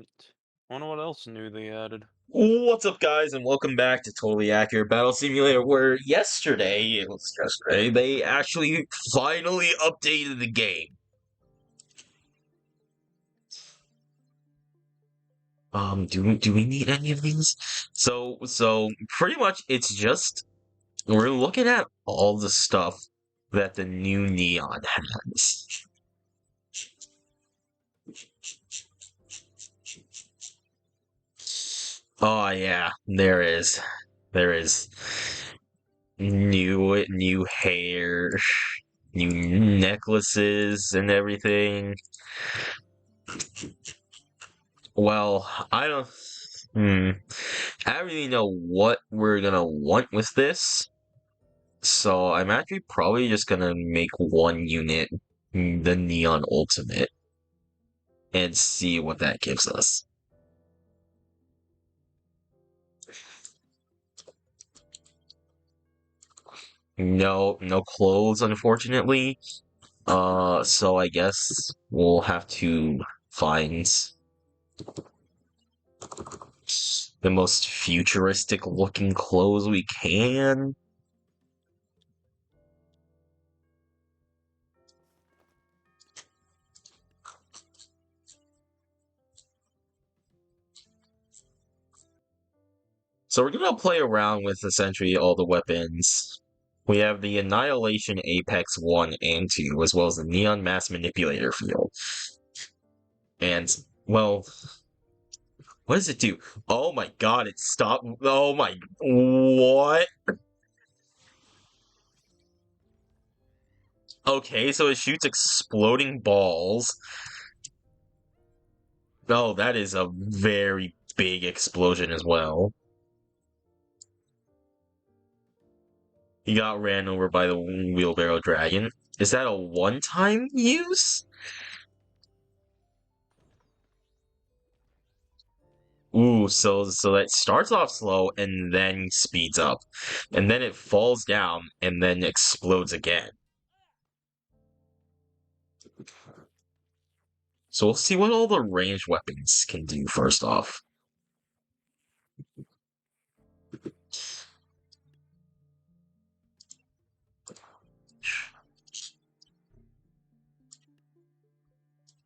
Sweet. Wonder what else new they added. What's up, guys, and welcome back to Totally Accurate Battle Simulator, where yesterday, they actually finally updated the game. Do we need any of these? So pretty much it's just we're looking at all the stuff that the new Neon has. Oh yeah, there is new hair, new necklaces and everything. Well, I don't. Hmm. I don't really know what we're gonna want with this, so I'm actually probably just gonna make one unit the Neon Ultimate and see what that gives us. No clothes, unfortunately. So I guess we'll have to find the most futuristic looking clothes we can. So we're gonna play around with essentially all the weapons. We have the Annihilation Apex 1 and 2, as well as the Neon Mass Manipulator field. And, well, what does it do? Oh my god, it stopped. Oh my. What? Okay, so it shoots exploding balls. Oh, that is a very big explosion as well. He got ran over by the wheelbarrow dragon. Is that a one-time use? Ooh, so that starts off slow and then speeds up. And then it falls down and then explodes again. So we'll see what all the ranged weapons can do first off.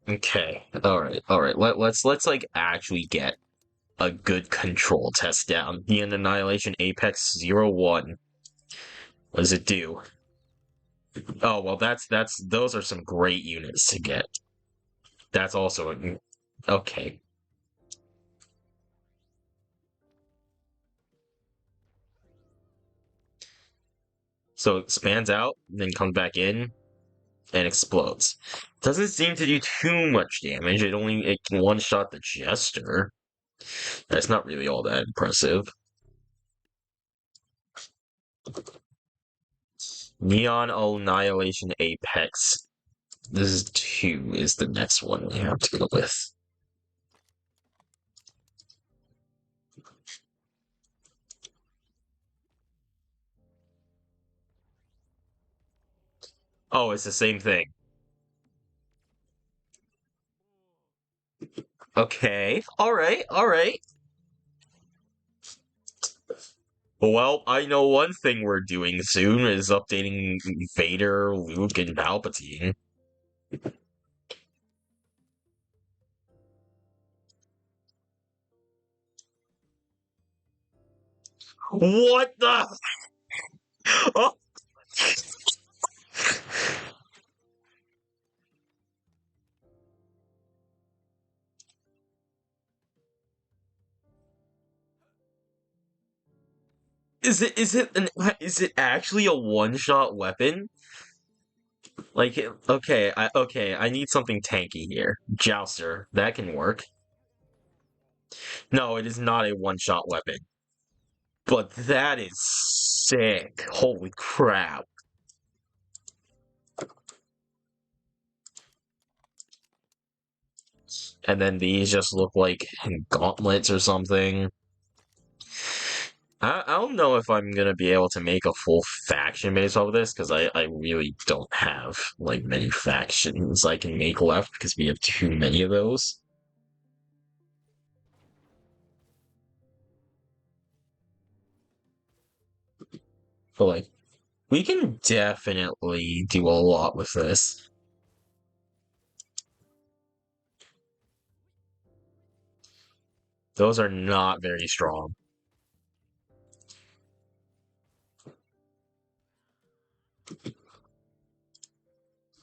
Okay, alright. Let's like actually get a good control test down. The Annihilation Apex 01. What does it do? Oh well, that's those are some great units to get. That's also okay. So it expands out, then comes back in, and explodes. Doesn't seem to do too much damage. It can one shot the Jester. That's not really all that impressive. Neon Annihilation Apex. This is 2 is the next one we have to go with. Oh, it's the same thing. Okay. Alright. Well, I know one thing we're doing soon is updating Vader, Luke, and Palpatine. What the? Oh. Is it actually a one-shot weapon? Like, okay, I need something tanky here. Jouster, that can work. No, it is not a one-shot weapon. But that is sick. Holy crap. And then these just look like gauntlets or something. I don't know if I'm gonna be able to make a full faction based off of this, because I really don't have, like, many factions I can make left, because we have too many of those. But, like, we can definitely do a lot with this. Those are not very strong.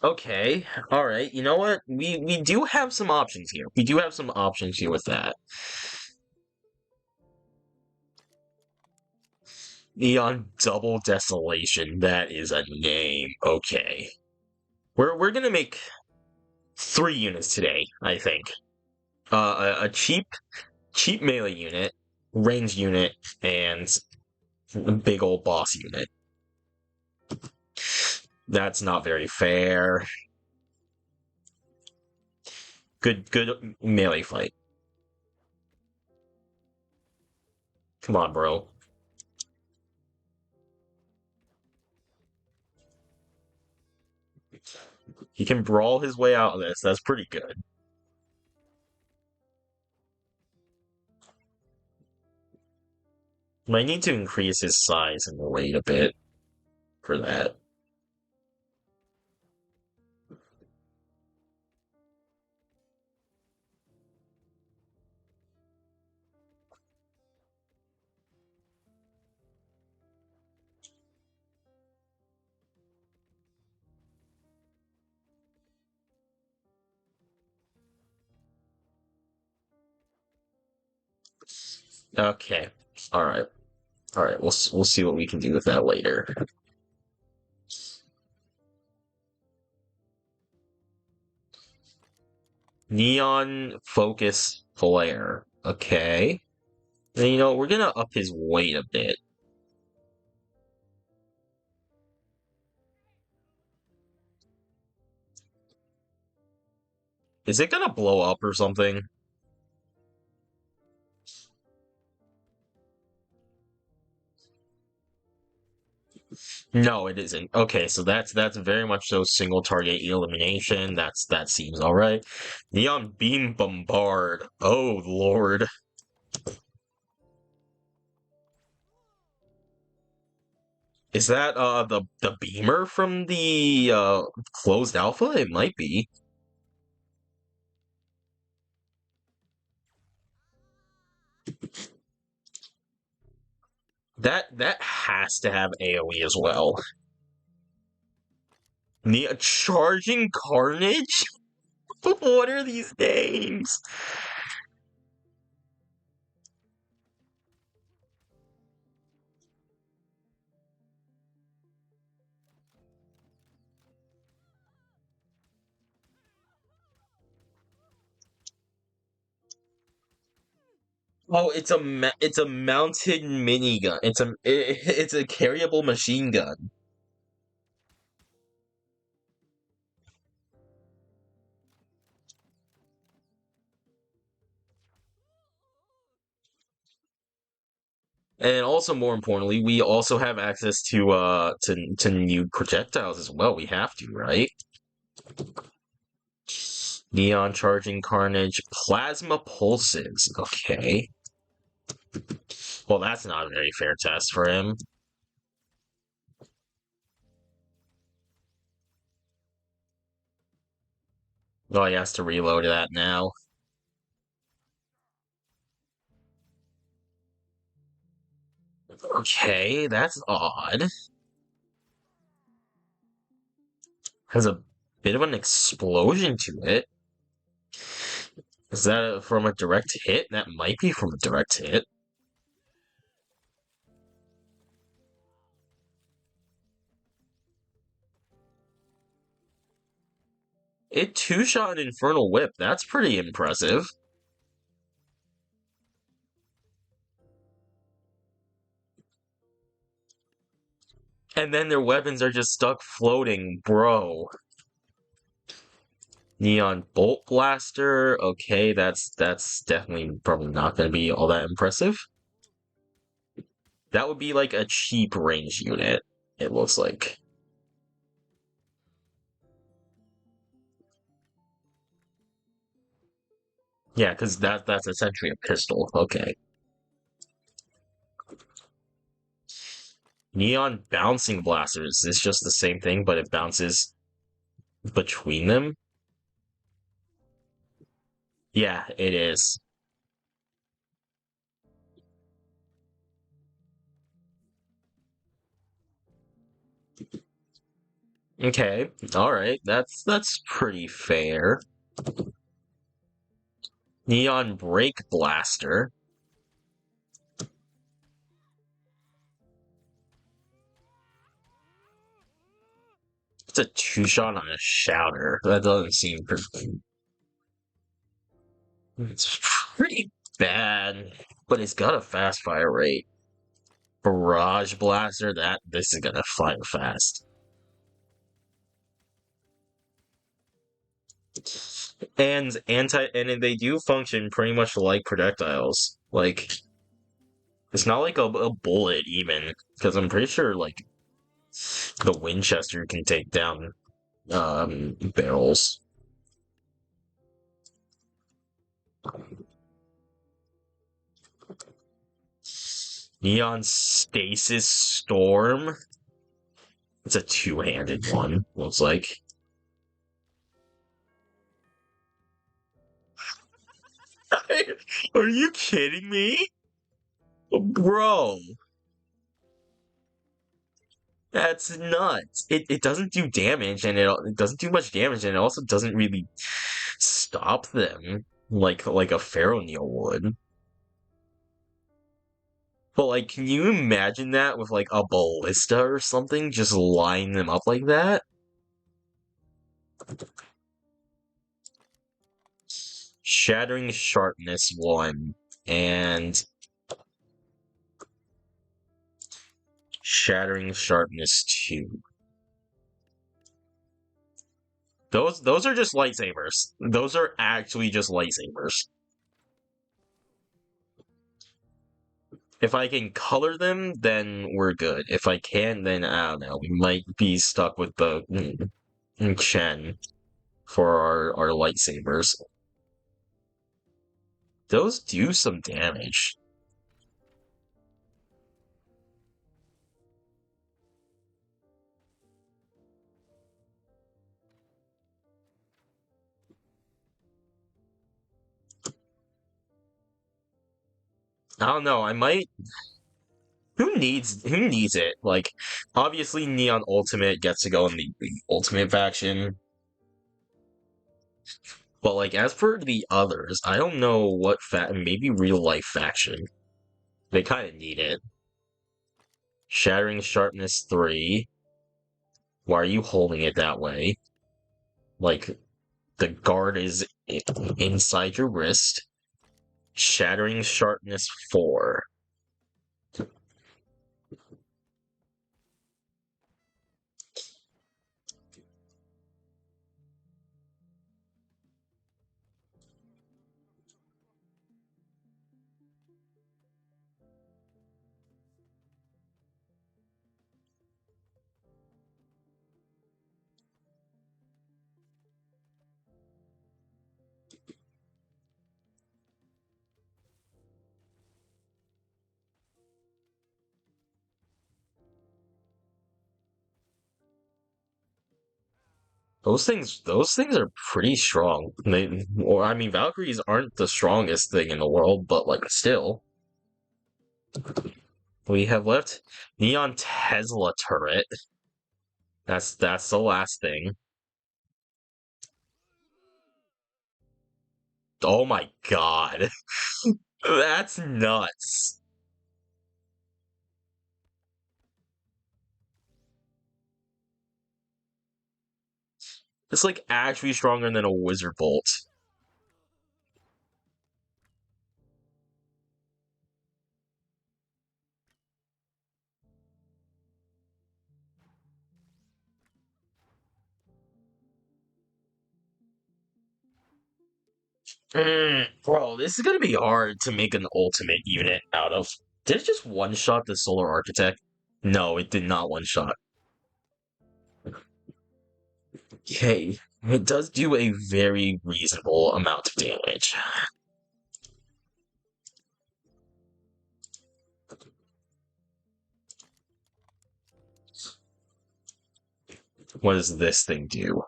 Okay, alright, you know what? We do have some options here. We do have some options here with that. Neon Double Desolation, that is a name. Okay. We're gonna make 3 units today, I think. A cheap melee unit, range unit, and a big old boss unit. That's not very fair. Good melee fight. Come on, bro. He can brawl his way out of this. That's pretty good. Might need to increase his size and weight a bit for that. Okay. Alright. Alright, we'll see what we can do with that later. Neon Focus Flare. Okay. And, you know, we're gonna up his weight a bit. Is it gonna blow up or something? No, it isn't. Okay, so that's very much so single target elimination. That seems alright. Neon Beam Bombard. Oh lord. Is that the beamer from the closed alpha? It might be. That has to have AoE as well. Charging Carnage? What are these names? Oh, it's a mounted minigun. It's a carryable machine gun. And also, more importantly, we also have access to new projectiles as well. We have to, right? Neon Charging Carnage, Plasma Pulses. Okay. Well, that's not a very fair test for him. Oh, he has to reload that now. Okay, that's odd. Has a bit of an explosion to it. Is that from a direct hit? That might be from a direct hit. It two-shot an Infernal Whip. That's pretty impressive. And then their weapons are just stuck floating, bro. Neon Bolt Blaster. Okay, that's definitely probably not going to be all that impressive. That would be like a cheap range unit, it looks like. Yeah, because that's essentially a pistol. Okay. Neon Bouncing Blasters. It's just the same thing, but it bounces between them. Yeah, it is. Okay, alright, that's pretty fair. Neon Break Blaster. It's a two-shot on a Shouter. That doesn't seem pretty... It's pretty bad, but it's got a fast fire rate. Barrage Blaster, this is gonna fire fast. And they do function pretty much like projectiles. Like, it's not like a bullet even, because I'm pretty sure like the Winchester can take down barrels. Neon Stasis Storm. It's a two-handed one, looks like. Are you kidding me? Bro. That's nuts. It doesn't do damage, and it doesn't do much damage, and it also doesn't really stop them like a Pharaoh Neil would. But like, can you imagine that with like a ballista or something? Just line them up like that? Shattering Sharpness 1 and Shattering Sharpness 2. Those are just lightsabers. Those are actually just lightsabers. If I can color them, then we're good. If I can't, then I don't know. We might be stuck with the Chen for our lightsabers. Those do some damage. I don't know. I might. Who needs it? Like, obviously, Neon Ultimate gets to go in the Ultimate faction. But like, as for the others, I don't know what maybe real life faction. They kind of need it. Shattering Sharpness 3. Why are you holding it that way? Like, the guard is inside your wrist. Shattering Sharpness 4. Those things are pretty strong. I mean, Valkyries aren't the strongest thing in the world, but like still, we have left Neon Tesla turret. That's the last thing. Oh my god, that's nuts. It's like actually stronger than a Wizard Bolt. Bro, this is gonna be hard to make an ultimate unit out of. Did it just one shot the Solar Architect? No, it did not one shot. Okay, it does do a very reasonable amount of damage. What does this thing do?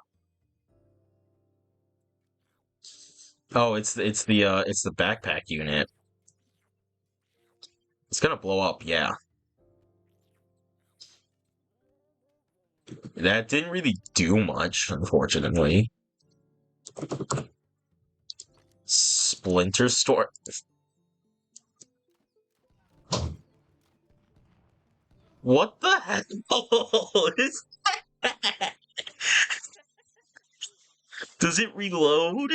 Oh, it's the backpack unit. It's gonna blow up, yeah. That didn't really do much, unfortunately. Splinter Storm. What the heck is that? Does it reload?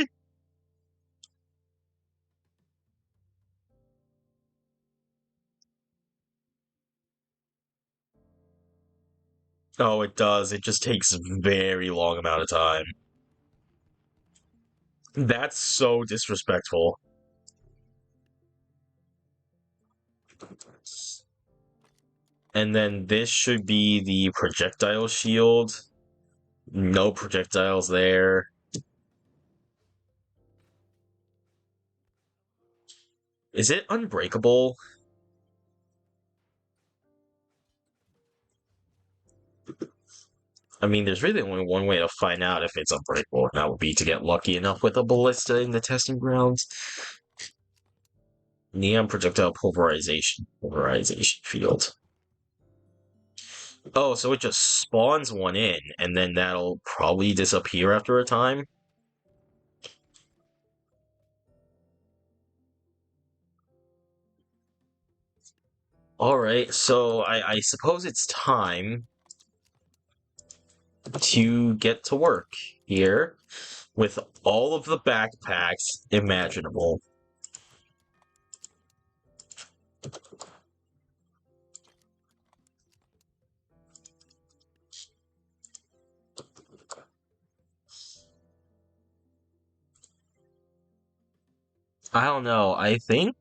Oh, it does. It just takes a very long amount of time. That's so disrespectful. And then this should be the projectile shield. No projectiles there. Is it unbreakable? I mean, there's really only one way to find out if it's unbreakable, and that would be to get lucky enough with a ballista in the testing grounds. Neon projectile pulverization field. Oh, so it just spawns one in, and then that'll probably disappear after a time? Alright, so I suppose it's time to get to work here with all of the backpacks imaginable. I don't know, I think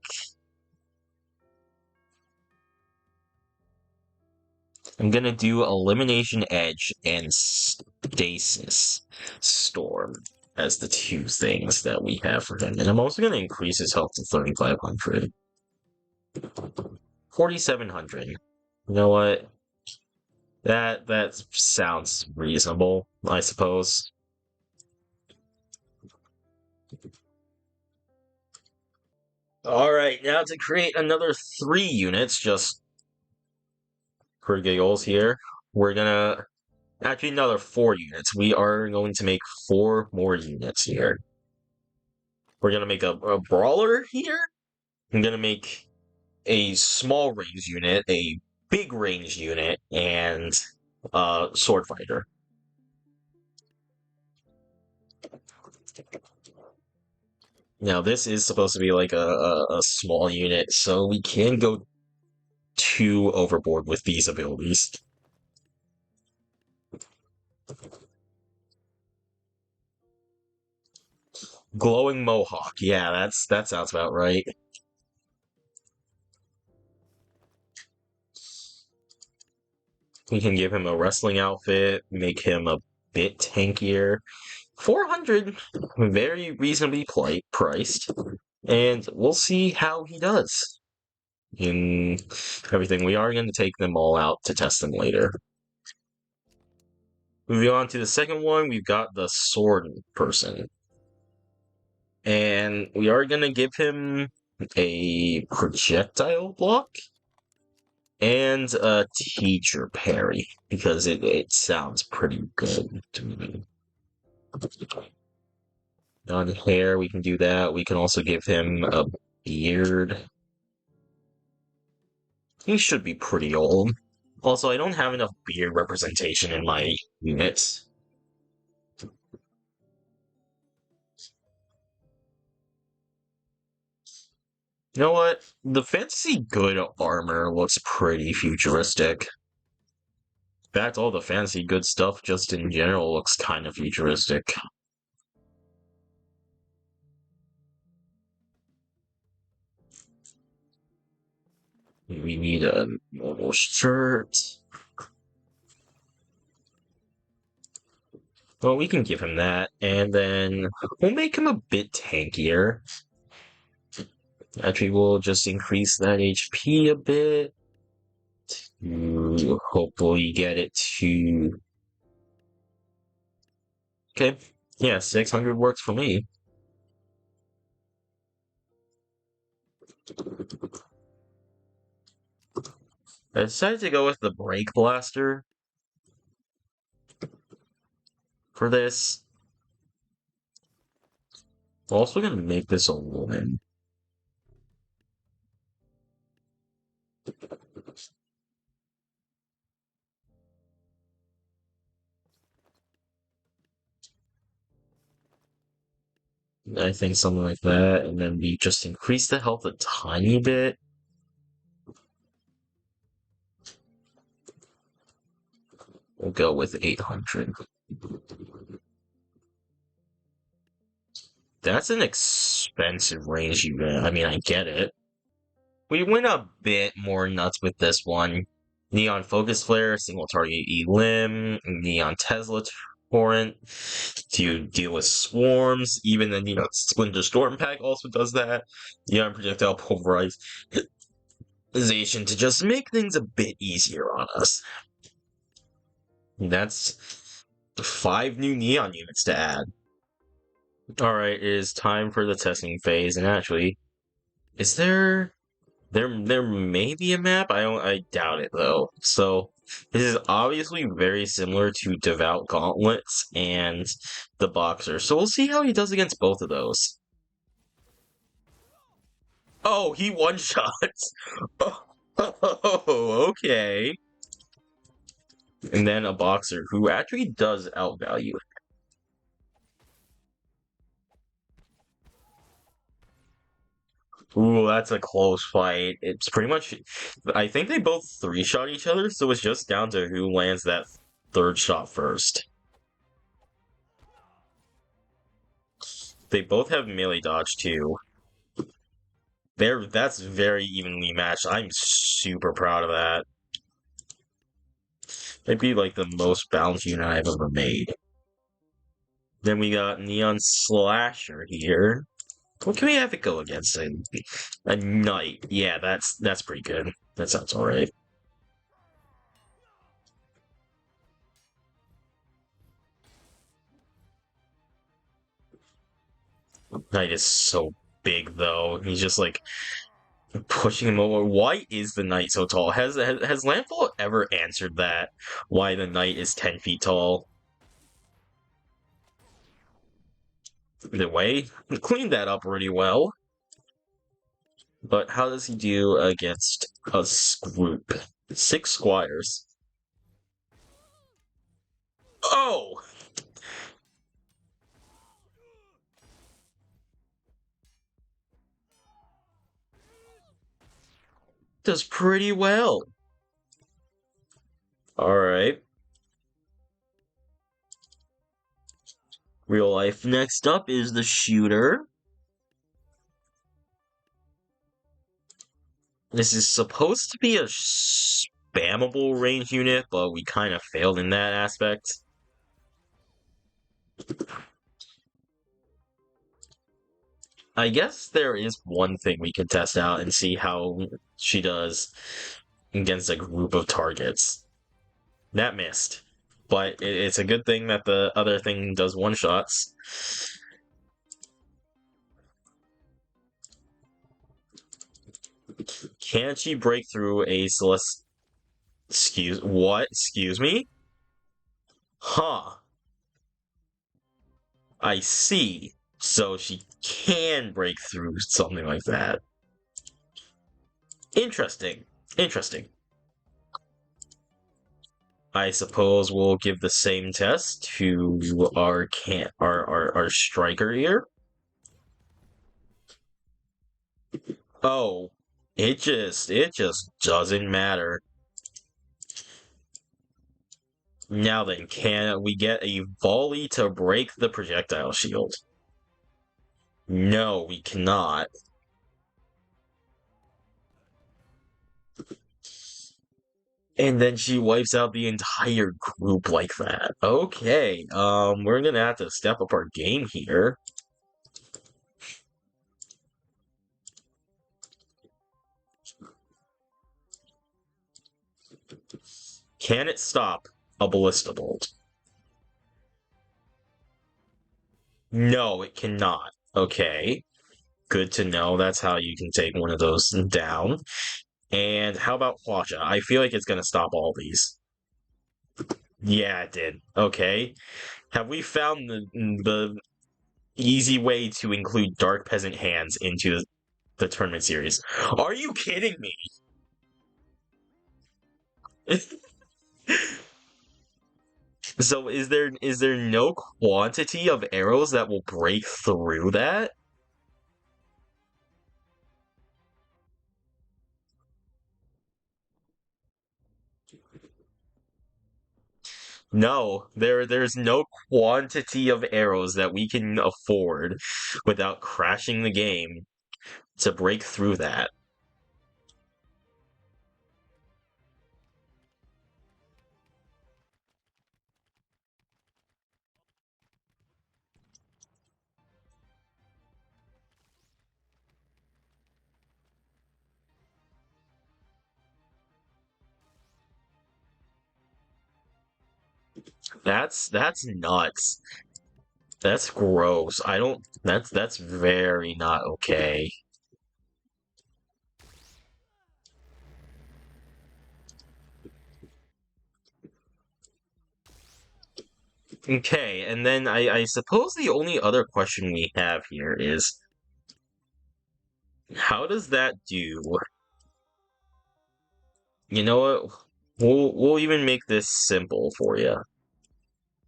I'm gonna do Elimination Edge and Stasis Storm as the two things that we have for him. And I'm also gonna increase his health to 3,500. 4,700. You know what? That sounds reasonable, I suppose. Alright, now to create another 3 units, just for giggles here, we're gonna... Actually, another 4 units. We are going to make 4 more units here. We're gonna make a brawler here. I'm gonna make a small range unit, a big range unit, and a sword fighter. Now, this is supposed to be like a small unit, so we can go too overboard with these abilities. Glowing Mohawk. Yeah, that sounds about right. We can give him a wrestling outfit, make him a bit tankier. 400, very reasonably priced, and we'll see how he does in everything. We are going to take them all out to test them later. Moving on to the second one, we've got the sword person. And we are going to give him a projectile block and a teacher parry, because it sounds pretty good to me. On hair, we can do that. We can also give him a beard. He should be pretty old. Also, I don't have enough beard representation in my units. You know what? The fantasy good armor looks pretty futuristic. In fact, all the fantasy good stuff just in general looks kind of futuristic. We need a normal shirt. Well, we can give him that, and then we'll make him a bit tankier. Actually, we'll just increase that HP a bit to hopefully get it to Okay. Yeah, 600 works for me. I decided to go with the Break Blaster for this. I'm also gonna make this a woman. I think something like that, and then we just increase the health a tiny bit. We'll go with 800. That's an expensive range unit. I mean, I get it. We went a bit more nuts with this one. Neon Focus Flare, single target Elim, Neon Tesla Torrent to deal with swarms. Even the Neon Splinter Storm Pack also does that. Neon Projectile Pulverization to just make things a bit easier on us. That's 5 new Neon units to add. Alright, it is time for the testing phase, and actually, is there may be a map. I doubt it though. So this is obviously very similar to Devout Gauntlets and the Boxer. So we'll see how he does against both of those. Oh, he one shots. Oh, okay. And then a Boxer who actually does outvalue. Ooh, that's a close fight. It's pretty much. I think they both 3-shot each other, so it's just down to who lands that third shot first. They both have melee dodge too. That's very evenly matched. I'm super proud of that. It'd be like the most balanced unit I've ever made. Then we got Neon Slasher here. What can we have it go against? A knight. Yeah, that's pretty good. That sounds alright. Knight is so big though. He's just like pushing him over. Why is the knight so tall? Has Landfall ever answered that? Why the knight is 10 feet tall? Either way, cleaned that up pretty well. But how does he do against a group? 6 squires. Oh! Does pretty well. Alright. Real life. Next up is the shooter. This is supposed to be a spammable range unit, but we kind of failed in that aspect. I guess there is one thing we can test out and see how she does against a group of targets. That missed. But it's a good thing that the other thing does one-shots. Can she break through a Celeste? What? Excuse me? Huh. I see. So she can break through something like that. Interesting. Interesting. I suppose we'll give the same test to our striker here. Oh, it just doesn't matter. Now then, can we get a volley to break the projectile shield? No, we cannot. And then she wipes out the entire group like that. Okay, we're gonna have to step up our game here. Can it stop a ballista bolt? No, it cannot. Okay. Good to know. That's how you can take one of those down. And how about Hwacha? I feel like it's gonna stop all these. Yeah, it did. Okay. Have we found the easy way to include Dark Peasant Hands into the tournament series? Are you kidding me? So is there no quantity of arrows that will break through that? No, there's no quantity of arrows that we can afford without crashing the game to break through that. That's nuts. That's gross. I don't that's very not okay. Okay, and then I suppose the only other question we have here is how does that do? You know what? We'll even make this simple for you.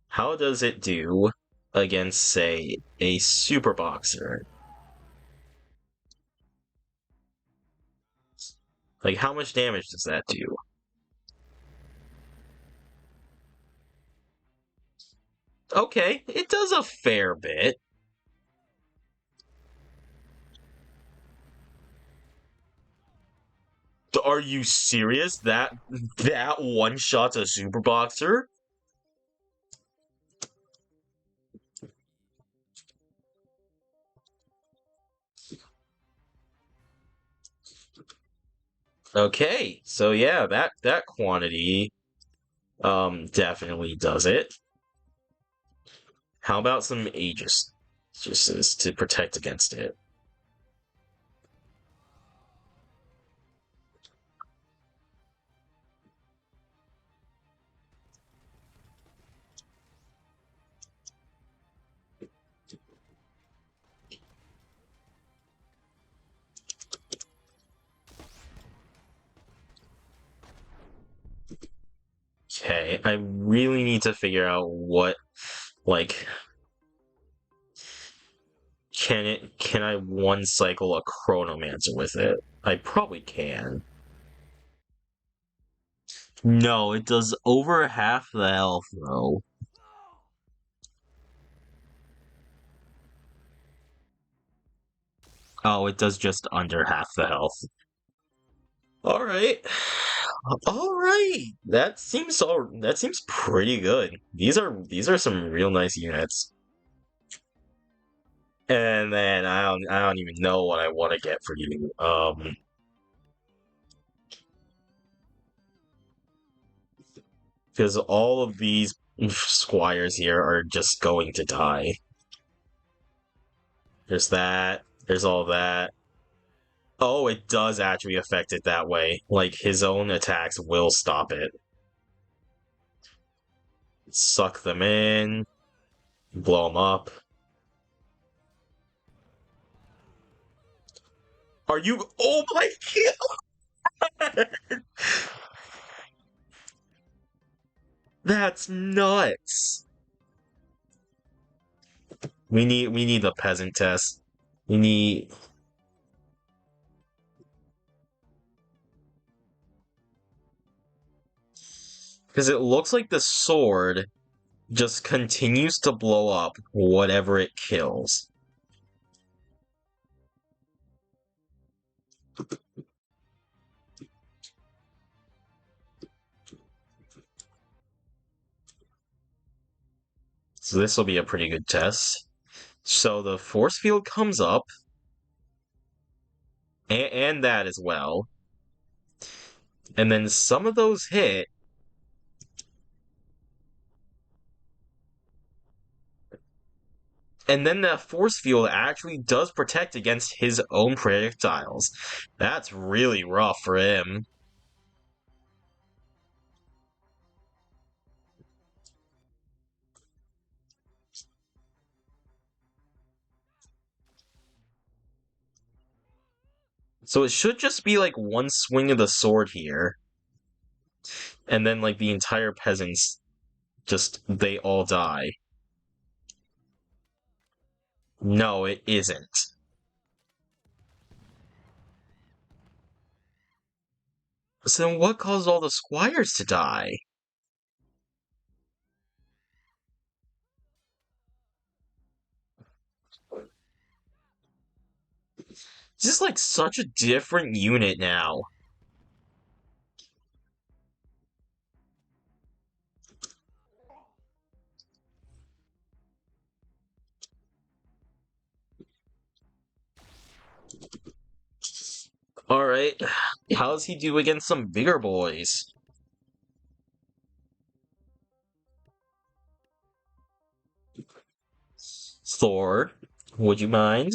How does it do against, say, a super boxer? Like, how much damage does that do? Okay, it does a fair bit. Are you serious? That one shots a super boxer? Okay, so yeah, that quantity definitely does it. How about some Aegis just to protect against it? Okay, I really need to figure out what, like, can I one cycle a Chronomancer with it? I probably can. No, it does over half the health though. Oh, it does just under half the health. All right. All right. That seems pretty good. These are some real nice units. And then I don't even know what I want to get for you. Because all of these squires here are just going to die. There's that. There's all that. Oh, it does actually affect it that way. Like, his own attacks will stop it. Suck them in, blow them up. Are you? Oh my god! That's nuts. We need the peasant test. We need because it looks like the sword just continues to blow up whatever it kills. So this will be a pretty good test. So the force field comes up, and that as well. And then some of those hit. And then that force field actually does protect against his own projectiles. That's really rough for him. So it should just be like one swing of the sword here. And then like the entire peasants they all die. No, it isn't. So then what caused all the squires to die? It's just like such a different unit now. Alright, how does he do against some bigger boys? Thor, would you mind?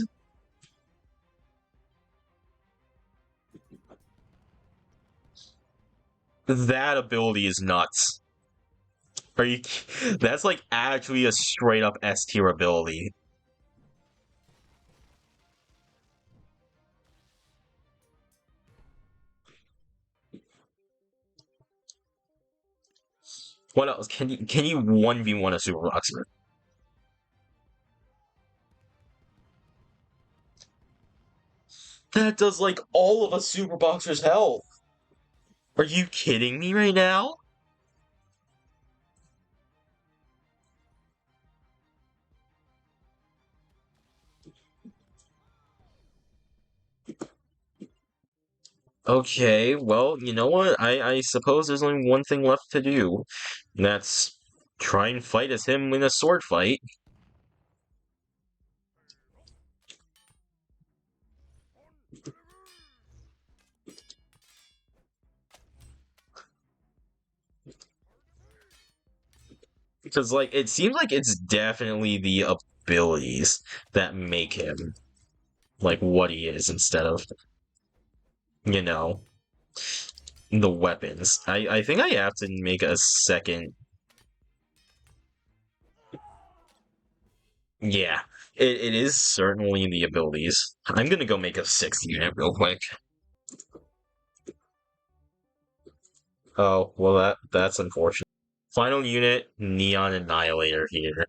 That ability is nuts. Are you? That's like actually a straight up S tier ability. What else? Can you 1v1 a super boxer? That does like all of a super boxer's health. Are you kidding me right now? Okay, well, you know what? I suppose there's only one thing left to do. And that's try and fight as him in a sword fight. Because, like, it seems like it's definitely the abilities that make him, like, what he is instead of, you know, the weapons. I think I have to make a second. Yeah, it is certainly the abilities. I'm gonna go make a sixth unit real quick. Oh, well, that's unfortunate. Final unit, Neon Annihilator here.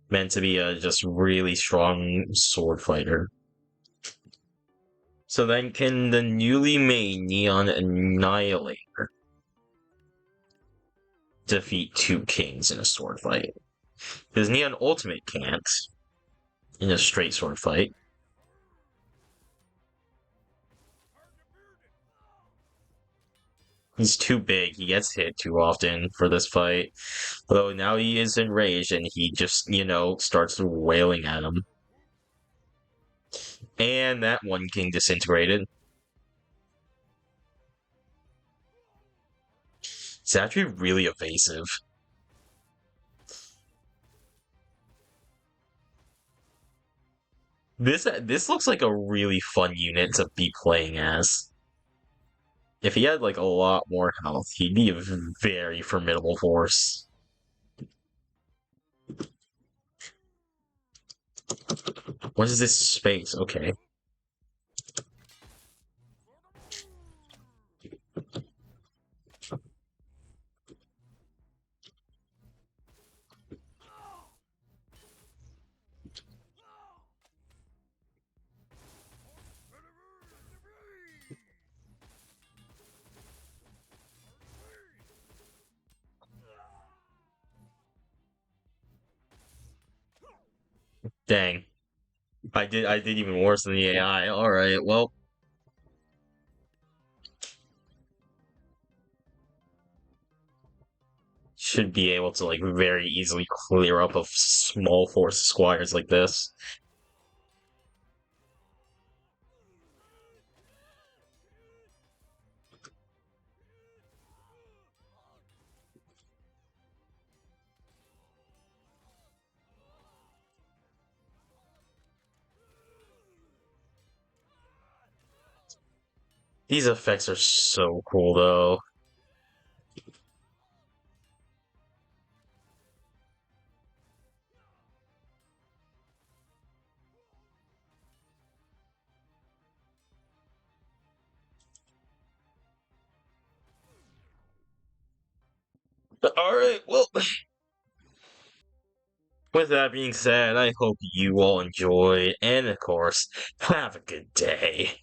Meant to be a just really strong sword fighter. So then can the newly made Neon Annihilator defeat two kings in a sword fight? Because Neon Ultimate can't in a straight sword fight. He's too big. He gets hit too often for this fight. Although now he is enraged and he just, starts wailing at him. And that one king disintegrated. It's actually really evasive. This looks like a really fun unit to be playing as. If he had like a lot more health, he'd be a very formidable force. What is this space? Okay. Dang. I did even worse than the AI. Alright, well. Should be able to like very easily clear up a small force of squires like this. These effects are so cool, though. Alright, well, with that being said, I hope you all enjoyed, and of course, have a good day.